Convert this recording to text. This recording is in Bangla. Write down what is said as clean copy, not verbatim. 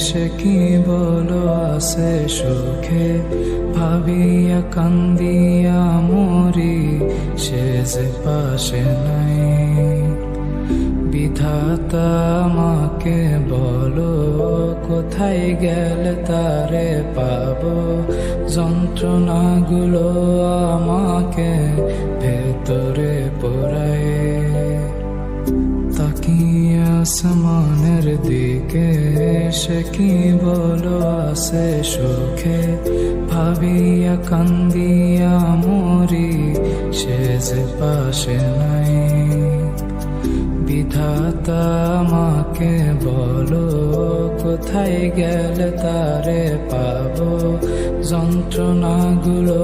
সে কি বলো আছে সুখে, ভাবিয়া কান্দিয়া মরি সে যে পাশে নাই। বিধাতা আমাকে বলো কোথায় গেলে তারে পাবো, যন্ত্রণাগুলো আমাকে ভেতরে পোড়ায়। তাকিয়ে আসমানের দিকে সে কি বলো আছে সুখে, ভাবিয়া কান্দিয়া মরি সে যে পাশে নাই। বিধাতা আমাকে বলো কোথায় গেলে তারে পাবো, যন্ত্রণাগুলো